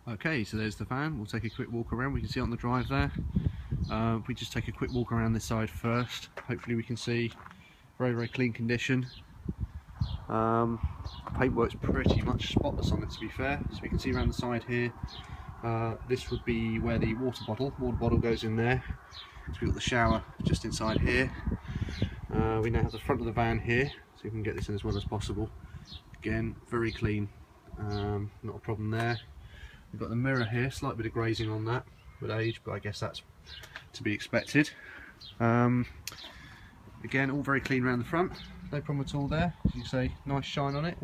Okay, so there's the van. We'll take a quick walk around. We can see it on the drive there. If we just take a quick walk around this side first, hopefully we can see very clean condition. Paintwork's pretty much spotless on it, to be fair. So we can see around the side here, this would be where the water bottle goes in there. So we've got the shower just inside here. We now have the front of the van here, so we can get this in as well as possible. Again, very clean, not a problem there. We've got the mirror here, slight bit of grazing on that with age, but I guess that's to be expected. Again, all very clean around the front, no problem at all there. As you say, nice shine on it.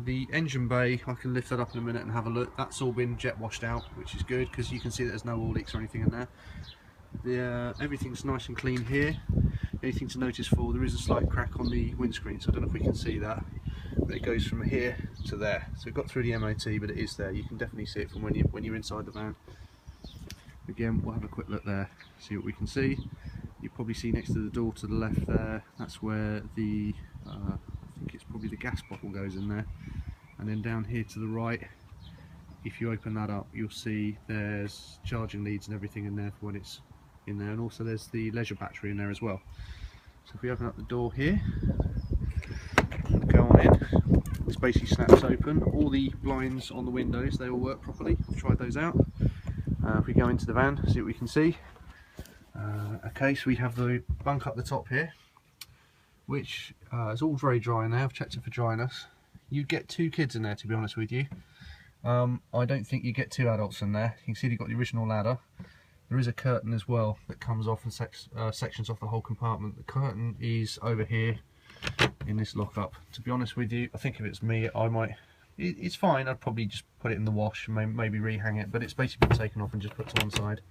The engine bay, I can lift that up in a minute and have a look. That's all been jet washed out, which is good because you can see that there's no oil leaks or anything in there. Everything's nice and clean here. Anything to notice for, there is a slight crack on the windscreen, so I don't know if we can see that, but it goes from here to there. So it got through the MOT, but it is there. You can definitely see it from when you're inside the van. Again, we'll have a quick look there, see what we can see. You probably see next to the door to the left there, that's where the I think it's probably the gas bottle goes in there. And then down here to the right, if you open that up, you'll see there's charging leads and everything in there for when it's in there, and also there's the leisure battery in there as well. So if we open up the door here, go on in, this basically snaps open. All the blinds on the windows, they all work properly. I've tried those out. If we go into the van, see what we can see. Okay, so we have the bunk up the top here, which is all very dry now. I've checked it for dryness. You'd get 2 kids in there, to be honest with you. I don't think you get 2 adults in there. You can see they've got the original ladder. There is a curtain as well that comes off and sections off the whole compartment. The curtain is over here in this lockup. To be honest with you, I think if it's me, I might. It's fine. I'd probably just put it in the wash and maybe rehang it. But it's basically been taken off and just put to one side.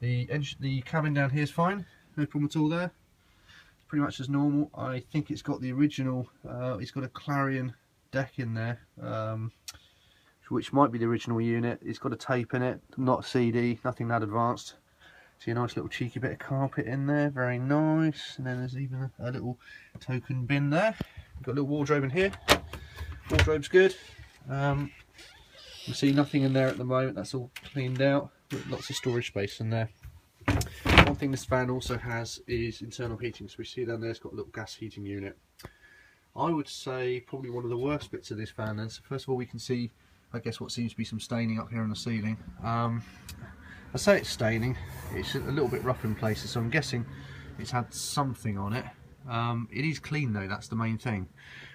The cabin down here is fine. No problem at all there. It's pretty much as normal. I think it's got the original. It's got a Clarion deck in there. Which might be the original unit. It's got a tape in it, not CD, nothing that advanced. See a nice little cheeky bit of carpet in there, very nice. And then there's even a little token bin there. We've got a little wardrobe in here. Wardrobe's good. You see nothing in there at the moment, that's all cleaned out. Lots of storage space in there. One thing this van also has is internal heating. So we see down there it's got a little gas heating unit. I would say probably one of the worst bits of this van then. So first of all, we can see, I guess, what seems to be some staining up here on the ceiling. I say it's staining, it's a little bit rough in places, so I'm guessing it's had something on it. It is clean though, that's the main thing,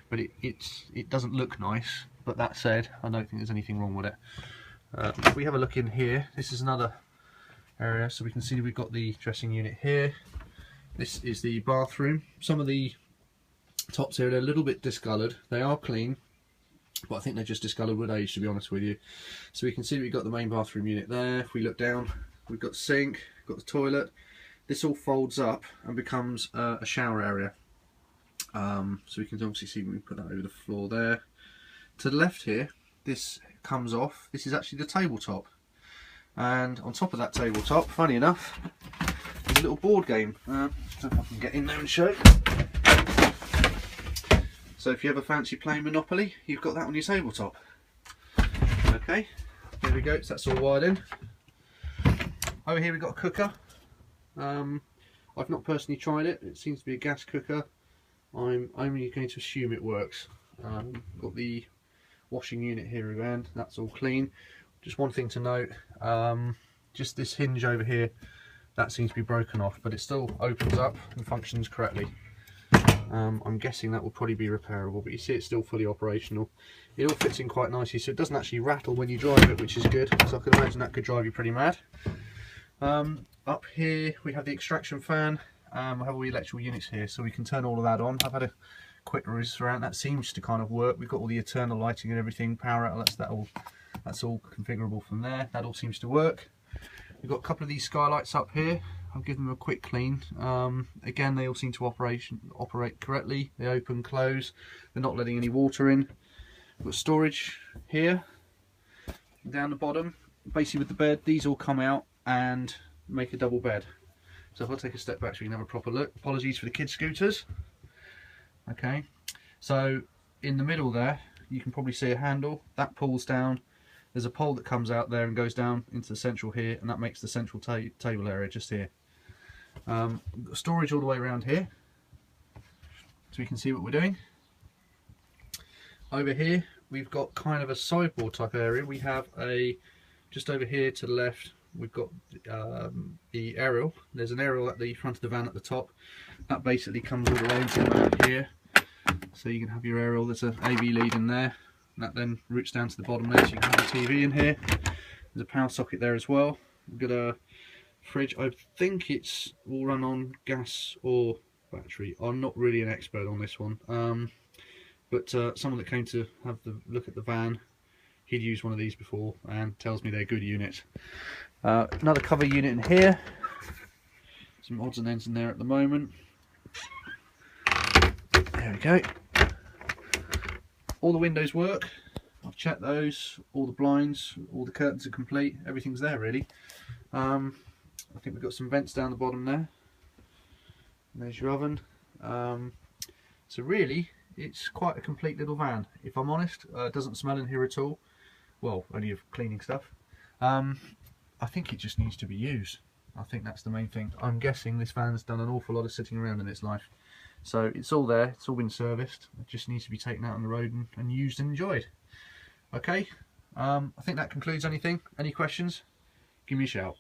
but it doesn't look nice. But that said, I don't think there's anything wrong with it. If we have a look in here, this is another area, so we can see we've got the dressing unit here. This is the bathroom. Some of the tops here are a little bit discoloured. They are clean, but I think they're just discoloured with age, to be honest with you. So we can see we've got the main bathroom unit there. If we look down, we've got the sink, got the toilet. This all folds up and becomes a shower area. So we can obviously see when we put that over the floor there. To the left here, this comes off. This is actually the tabletop. And on top of that tabletop, funny enough, there's a little board game. I don't know if I can get in there and show it. So if you ever fancy playing Monopoly, you've got that on your tabletop. Okay, there we go, so that's all wired in. Over here we've got a cooker. I've not personally tried it. It seems to be a gas cooker. I'm only going to assume it works. Got the washing unit here again, that's all clean. Just one thing to note, just this hinge over here, that seems to be broken off, but it still opens up and functions correctly. I'm guessing that will probably be repairable, but you see it's still fully operational. It all fits in quite nicely, so it doesn't actually rattle when you drive it, which is good, so I can imagine that could drive you pretty mad. Up here we have the extraction fan. We have all the electrical units here, so we can turn all of that on. I've had a quick peruse around, that seems to kind of work. We've got all the internal lighting and everything, power outlets, that's all configurable from there. That all seems to work. We've got a couple of these skylights up here. I'll give them a quick clean. Again, they all seem to operate correctly. They open, close. They're not letting any water in. We've got storage here. Down the bottom, basically with the bed, these all come out and make a double bed. So if I take a step back so we can have a proper look. Apologies for the kid scooters. Okay, so in the middle there, you can probably see a handle that pulls down. There's a pole that comes out there and goes down into the central here, and that makes the central table area just here. We've got storage all the way around here, so we can see what we're doing. Over here we've got kind of a sideboard type area. We have just over here to the left, we've got the aerial. There's an aerial at the front of the van at the top. That basically comes all the way into the van here. So you can have your aerial, there's an AV lead in there. And that then routes down to the bottom there, so you can have a TV in here. There's a power socket there as well. We've got a fridge. I think it's all run on gas or battery. I'm not really an expert on this one. But someone that came to have the look at the van, he'd used one of these before and tells me they're good units. Another cover unit in here. Some odds and ends in there at the moment. There we go. All the windows work. I've checked those. All the blinds, all the curtains are complete. Everything's there really. I think we've got some vents down the bottom there. There's your oven. So really, it's quite a complete little van, if I'm honest. It doesn't smell in here at all. Well, only of cleaning stuff. I think it just needs to be used. I think that's the main thing. I'm guessing this van's done an awful lot of sitting around in its life. So it's all there, it's all been serviced. It just needs to be taken out on the road and used and enjoyed. Okay, I think that concludes anything. Any questions? Give me a shout.